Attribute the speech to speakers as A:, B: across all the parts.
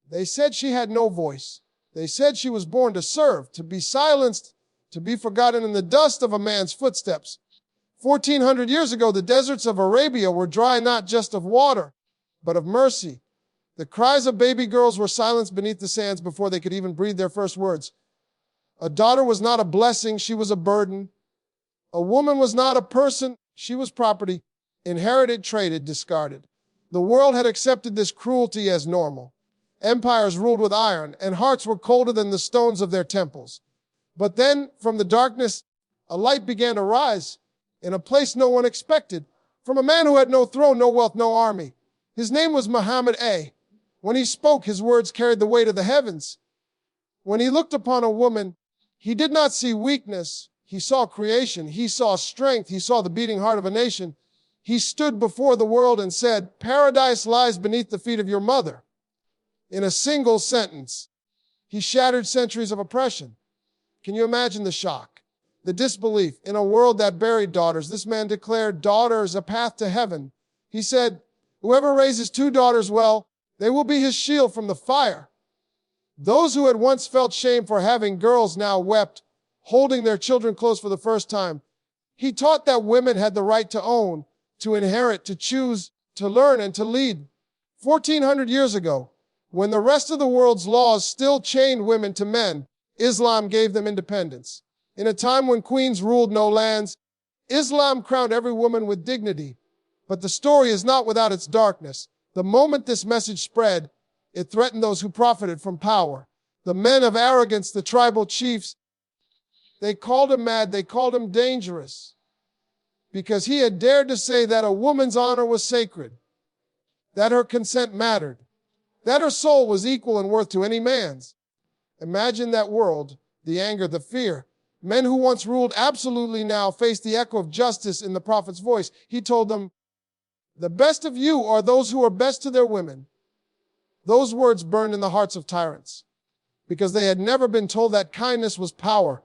A: They said she had no voice. They said she was born to serve, to be silenced, to be forgotten in the dust of a man's footsteps. 1400 years ago, the deserts of Arabia were dry not just of water, but of mercy. The cries of baby girls were silenced beneath the sands before they could even breathe their first words. A daughter was not a blessing, she was a burden. A woman was not a person, she was property, inherited, traded, discarded. The world had accepted this cruelty as normal. Empires ruled with iron, and hearts were colder than the stones of their temples. But then, from the darkness, a light began to rise in a place no one expected, from a man who had no throne, no wealth, no army. His name was Muhammad A. When he spoke, his words carried the weight of the heavens. When he looked upon a woman, he did not see weakness. He saw creation. He saw strength. He saw the beating heart of a nation. He stood before the world and said, "Paradise lies beneath the feet of your mother." In a single sentence, he shattered centuries of oppression. Can you imagine the shock, the disbelief? In a world that buried daughters, this man declared daughters a path to heaven. He said, "Whoever raises 2 daughters well, they will be his shield from the fire." Those who had once felt shame for having girls now wept, holding their children close for the first time. He taught that women had the right to own, to inherit, to choose, to learn, and to lead. 1400 years ago, when the rest of the world's laws still chained women to men, Islam gave them independence. In a time when queens ruled no lands, Islam crowned every woman with dignity. But the story is not without its darkness. The moment this message spread, it threatened those who profited from power. The men of arrogance, the tribal chiefs, they called him mad, they called him dangerous, because he had dared to say that a woman's honor was sacred, that her consent mattered, that her soul was equal in worth to any man's. Imagine that world, the anger, the fear. Men who once ruled absolutely now faced the echo of justice in the prophet's voice. He told them, "The best of you are those who are best to their women." Those words burned in the hearts of tyrants, because they had never been told that kindness was power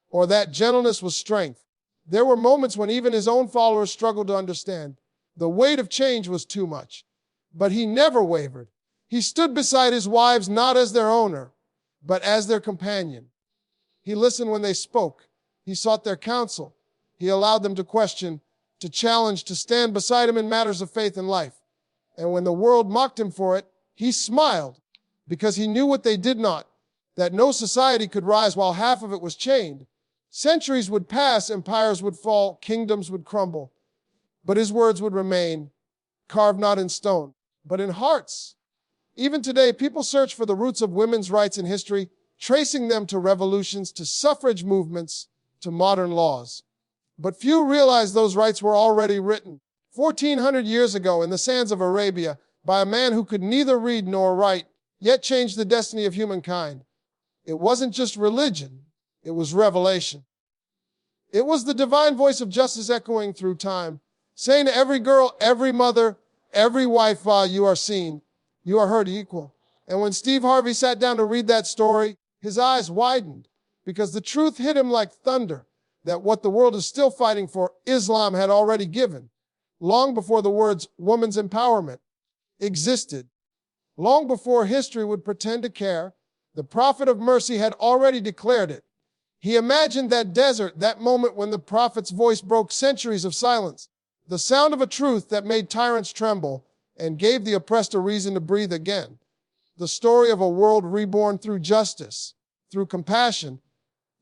A: or that gentleness was strength. There were moments when even his own followers struggled to understand. The weight of change was too much. But he never wavered. He stood beside his wives not as their owner, but as their companion. He listened when they spoke. He sought their counsel. He allowed them to question, to challenge, to stand beside him in matters of faith and life. And when the world mocked him for it, he smiled, because he knew what they did not, that no society could rise while half of it was chained. Centuries would pass, empires would fall, kingdoms would crumble, but his words would remain, carved not in stone, but in hearts. Even today, people search for the roots of women's rights in history, tracing them to revolutions, to suffrage movements, to modern laws. But few realize those rights were already written 1400 years ago in the sands of Arabia by a man who could neither read nor write, yet changed the destiny of humankind. It wasn't just religion, it was revelation. It was the divine voice of justice echoing through time, saying to every girl, every mother, every wife, you are seen, you are heard equal. And when Steve Harvey sat down to read that story, his eyes widened, because the truth hit him like thunder, that what the world is still fighting for, Islam had already given, long before the words woman's empowerment existed. Long before history would pretend to care, the prophet of mercy had already declared it. He imagined that desert, that moment when the prophet's voice broke centuries of silence, the sound of a truth that made tyrants tremble and gave the oppressed a reason to breathe again. The story of a world reborn through justice, through compassion,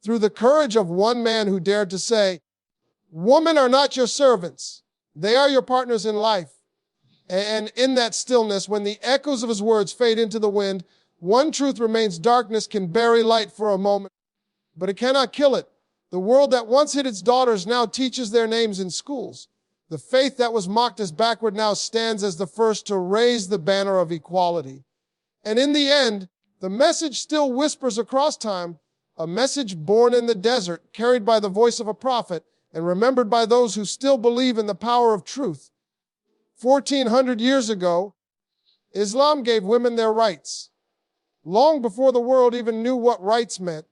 A: through the courage of one man who dared to say, "Women are not your servants, they are your partners in life." And in that stillness, when the echoes of his words fade into the wind, one truth remains: darkness can bury light for a moment, but it cannot kill it. The world that once hid its daughters now teaches their names in schools. The faith that was mocked as backward now stands as the first to raise the banner of equality. And in the end, the message still whispers across time, a message born in the desert, carried by the voice of a prophet, and remembered by those who still believe in the power of truth. 1400 years ago, Islam gave women their rights, long before the world even knew what rights meant.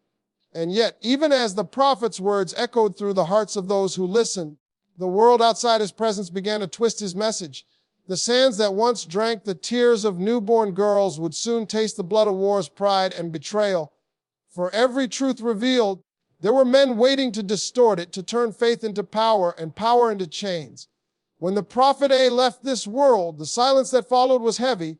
A: And yet, even as the prophet's words echoed through the hearts of those who listened, the world outside his presence began to twist his message. The sands that once drank the tears of newborn girls would soon taste the blood of war's pride and betrayal. For every truth revealed, there were men waiting to distort it, to turn faith into power and power into chains. When the prophet A left this world, the silence that followed was heavy,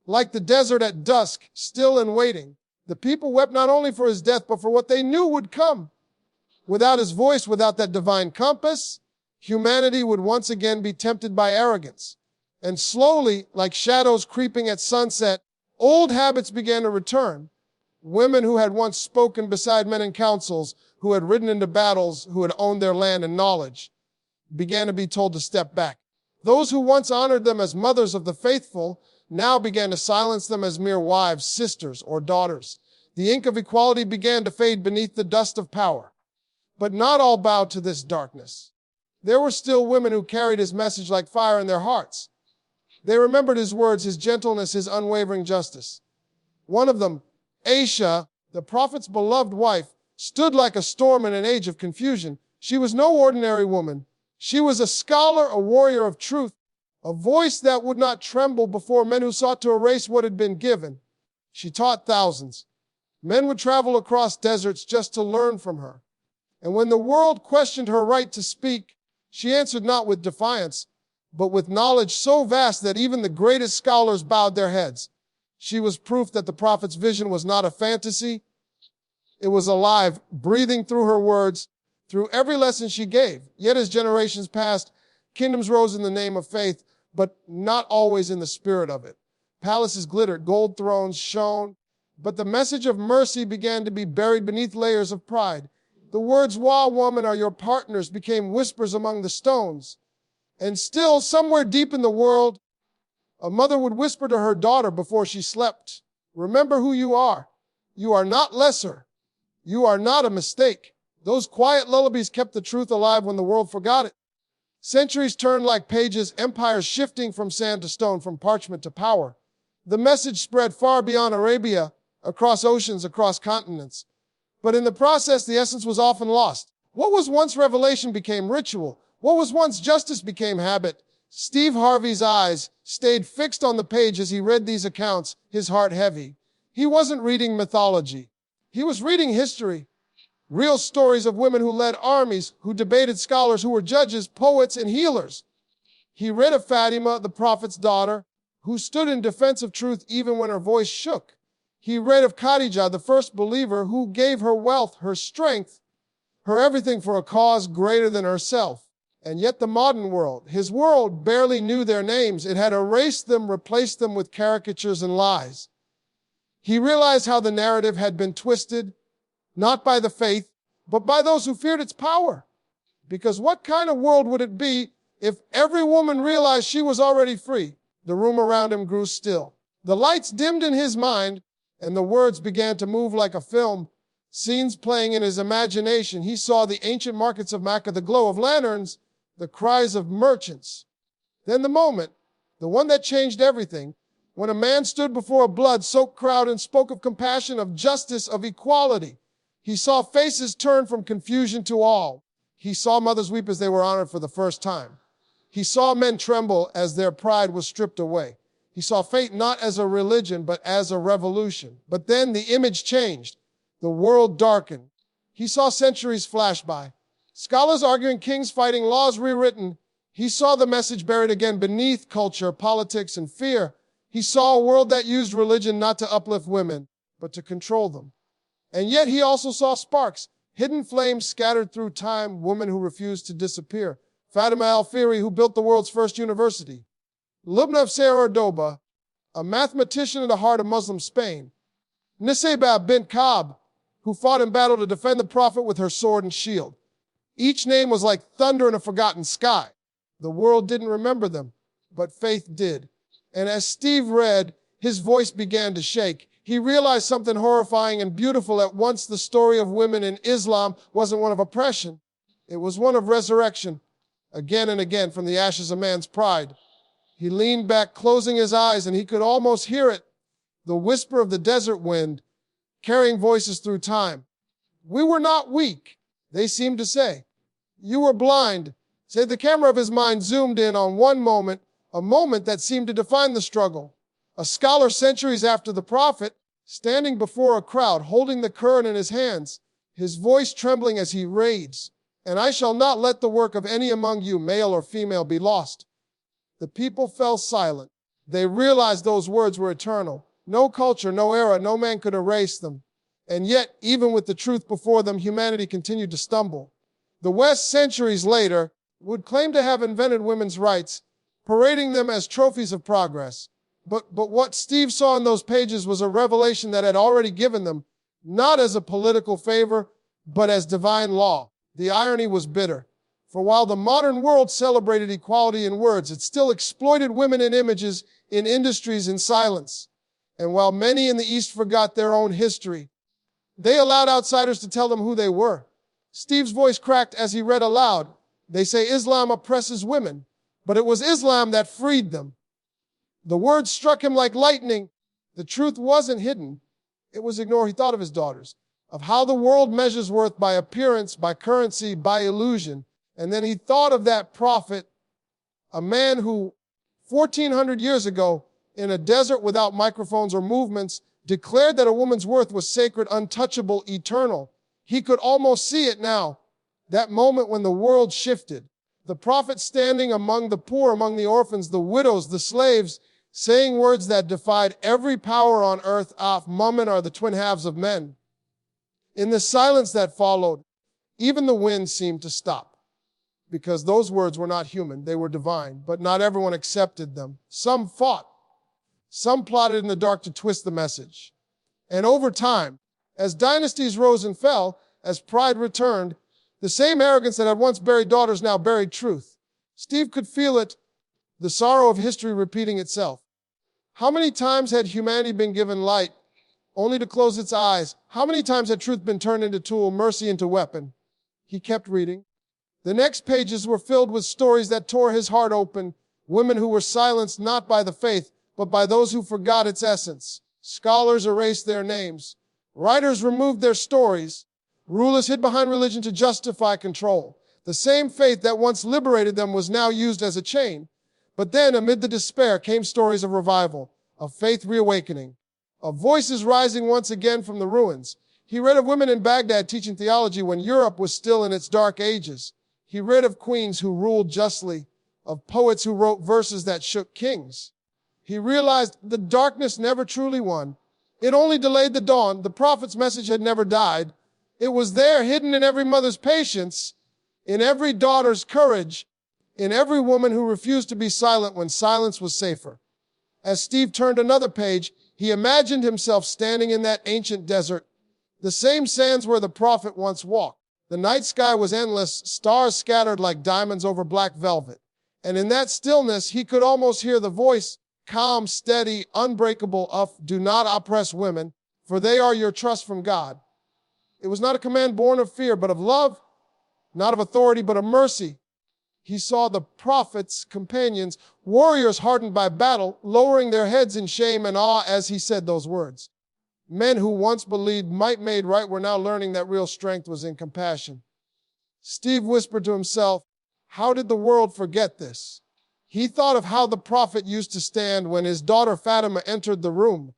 A: like the desert at dusk, still and waiting. The people wept not only for his death, but for what they knew would come. Without his voice, without that divine compass, humanity would once again be tempted by arrogance. And slowly, like shadows creeping at sunset, old habits began to return. Women who had once spoken beside men in councils, who had ridden into battles, who had owned their land and knowledge, began to be told to step back. Those who once honored them as mothers of the faithful now began to silence them as mere wives, sisters, or daughters. The ink of equality began to fade beneath the dust of power. But not all bowed to this darkness. There were still women who carried his message like fire in their hearts. They remembered his words, his gentleness, his unwavering justice. One of them, Aisha, the prophet's beloved wife, stood like a storm in an age of confusion. She was no ordinary woman. She was a scholar, a warrior of truth, a voice that would not tremble before men who sought to erase what had been given. She taught thousands. Men would travel across deserts just to learn from her. And when the world questioned her right to speak, she answered not with defiance, but with knowledge so vast that even the greatest scholars bowed their heads. She was proof that the prophet's vision was not a fantasy. It was alive, breathing through her words, through every lesson she gave. Yet as generations passed, kingdoms rose in the name of faith, but not always in the spirit of it. Palaces glittered, gold thrones shone, but the message of mercy began to be buried beneath layers of pride. The words, "Wa woman are your partners," became whispers among the stones. And still, somewhere deep in the world, a mother would whisper to her daughter before she slept, "Remember who you are. You are not lesser. You are not a mistake." Those quiet lullabies kept the truth alive when the world forgot it. Centuries turned like pages, empires shifting from sand to stone, from parchment to power. The message spread far beyond Arabia, across oceans, across continents. But in the process, the essence was often lost. What was once revelation became ritual. What was once justice became habit. Steve Harvey's eyes stayed fixed on the page as he read these accounts, his heart heavy. He wasn't reading mythology. He was reading history. Real stories of women who led armies, who debated scholars, who were judges, poets, and healers. He read of Fatima, the prophet's daughter, who stood in defense of truth even when her voice shook. He read of Khadijah, the first believer, who gave her wealth, her strength, her everything for a cause greater than herself. And yet the modern world, his world, barely knew their names. It had erased them, replaced them with caricatures and lies. He realized how the narrative had been twisted, not by the faith, but by those who feared its power. Because what kind of world would it be if every woman realized she was already free? The room around him grew still. The lights dimmed in his mind, and the words began to move like a film, scenes playing in his imagination. He saw the ancient markets of Mecca, the glow of lanterns, the cries of merchants. Then the moment, the one that changed everything, when a man stood before a blood-soaked crowd and spoke of compassion, of justice, of equality. He saw faces turn from confusion to awe. He saw mothers weep as they were honored for the first time. He saw men tremble as their pride was stripped away. He saw faith not as a religion, but as a revolution. But then the image changed. The world darkened. He saw centuries flash by. Scholars arguing, kings fighting, laws rewritten. He saw the message buried again beneath culture, politics, and fear. He saw a world that used religion not to uplift women, but to control them. And yet he also saw sparks, hidden flames scattered through time, women who refused to disappear. Fatima al-Fihri, who built the world's first university. Lubna of Cordoba, a mathematician in the heart of Muslim Spain. Nisaba bint Ka'b, who fought in battle to defend the Prophet with her sword and shield. Each name was like thunder in a forgotten sky. The world didn't remember them, but faith did. And as Steve read, his voice began to shake. He realized something horrifying and beautiful at once. The story of women in Islam wasn't one of oppression. It was one of resurrection. Again and again, from the ashes of man's pride. He leaned back, closing his eyes, and he could almost hear it, the whisper of the desert wind, carrying voices through time. We were not weak, they seemed to say. You were blind. Say the camera of his mind zoomed in on one moment, a moment that seemed to define the struggle. A scholar centuries after the prophet, standing before a crowd, holding the Quran in his hands, his voice trembling as he reads, "And I shall not let the work of any among you, male or female, be lost." The people fell silent. They realized those words were eternal. No culture, no era, no man could erase them. And yet, even with the truth before them, humanity continued to stumble. The West, centuries later, would claim to have invented women's rights, parading them as trophies of progress. But what Steve saw in those pages was a revelation that had already given them, not as a political favor, but as divine law. The irony was bitter. For while the modern world celebrated equality in words, it still exploited women in images, in industries, in silence. And while many in the East forgot their own history, they allowed outsiders to tell them who they were. Steve's voice cracked as he read aloud. They say Islam oppresses women, but it was Islam that freed them. The words struck him like lightning. The truth wasn't hidden. It was ignored. He thought of his daughters, of how the world measures worth by appearance, by currency, by illusion. And then he thought of that prophet, a man who 1,400 years ago, in a desert without microphones or movements, declared that a woman's worth was sacred, untouchable, eternal. He could almost see it now, that moment when the world shifted. The prophet standing among the poor, among the orphans, the widows, the slaves, saying words that defied every power on earth. Women are the twin halves of men. In the silence that followed, even the wind seemed to stop, because those words were not human, they were divine, but not everyone accepted them. Some fought. Some plotted in the dark to twist the message. And over time, as dynasties rose and fell, as pride returned, the same arrogance that had once buried daughters now buried truth. Steve could feel it, the sorrow of history repeating itself. How many times had humanity been given light, only to close its eyes? How many times had truth been turned into tool, mercy into weapon? He kept reading. The next pages were filled with stories that tore his heart open, women who were silenced not by the faith, but by those who forgot its essence. Scholars erased their names. Writers removed their stories. Rulers hid behind religion to justify control. The same faith that once liberated them was now used as a chain. But then, amid the despair, came stories of revival, of faith reawakening, of voices rising once again from the ruins. He read of women in Baghdad teaching theology when Europe was still in its dark ages. He read of queens who ruled justly, of poets who wrote verses that shook kings. He realized the darkness never truly won. It only delayed the dawn. The prophet's message had never died. It was there, hidden in every mother's patience, in every daughter's courage, in every woman who refused to be silent when silence was safer. As Steve turned another page, he imagined himself standing in that ancient desert, the same sands where the prophet once walked. The night sky was endless, stars scattered like diamonds over black velvet. And in that stillness, he could almost hear the voice, calm, steady, unbreakable, of, "Do not oppress women, for they are your trust from God." It was not a command born of fear, but of love, not of authority, but of mercy. He saw the prophet's companions, warriors hardened by battle, lowering their heads in shame and awe as he said those words. Men who once believed might made right were now learning that real strength was in compassion. Steve whispered to himself, how did the world forget this? He thought of how the prophet used to stand when his daughter Fatima entered the room,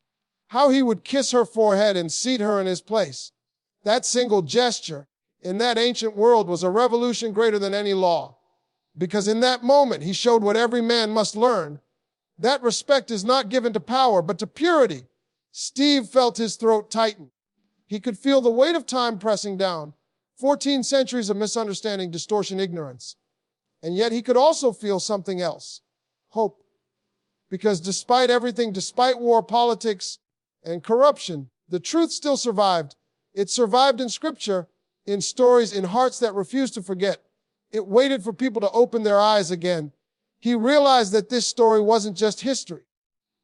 A: how he would kiss her forehead and seat her in his place. That single gesture in that ancient world was a revolution greater than any law. Because in that moment, he showed what every man must learn. That respect is not given to power, but to purity. Steve felt his throat tighten. He could feel the weight of time pressing down. 14 centuries of misunderstanding, distortion, ignorance. And yet he could also feel something else. Hope. Because despite everything, despite war, politics, and corruption, the truth still survived. It survived in scripture, in stories, in hearts that refused to forget. It waited for people to open their eyes again. He realized that this story wasn't just history.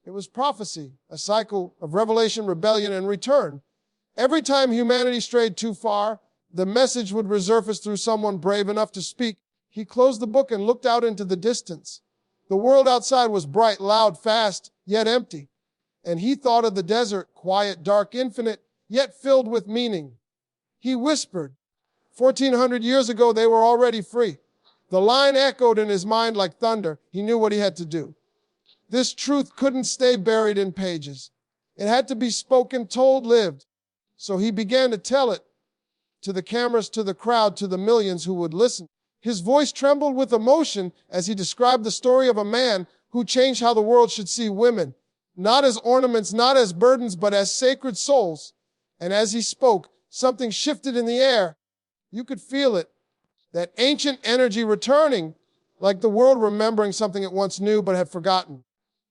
A: It was prophecy, a cycle of revelation, rebellion, and return. Every time humanity strayed too far, the message would resurface through someone brave enough to speak. He closed the book and looked out into the distance. The world outside was bright, loud, fast, yet empty. And he thought of the desert, quiet, dark, infinite, yet filled with meaning. He whispered, 1,400 years ago, they were already free. The line echoed in his mind like thunder. He knew what he had to do. This truth couldn't stay buried in pages. It had to be spoken, told, lived. So he began to tell it to the cameras, to the crowd, to the millions who would listen. His voice trembled with emotion as he described the story of a man who changed how the world should see women, not as ornaments, not as burdens, but as sacred souls. And as he spoke, something shifted in the air. You could feel it, that ancient energy returning, like the world remembering something it once knew but had forgotten.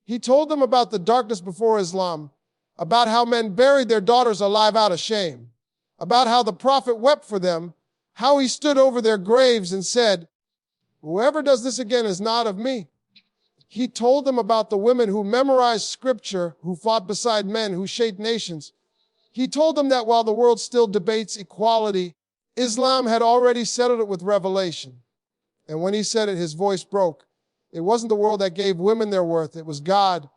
A: He told them about the darkness before Islam, about how men buried their daughters alive out of shame, about how the prophet wept for them, how he stood over their graves and said, "Whoever does this again is not of me." He told them about the women who memorized scripture, who fought beside men, who shaped nations. He told them that while the world still debates equality, Islam had already settled it with revelation. And when he said it, his voice broke. It wasn't the world that gave women their worth. It was God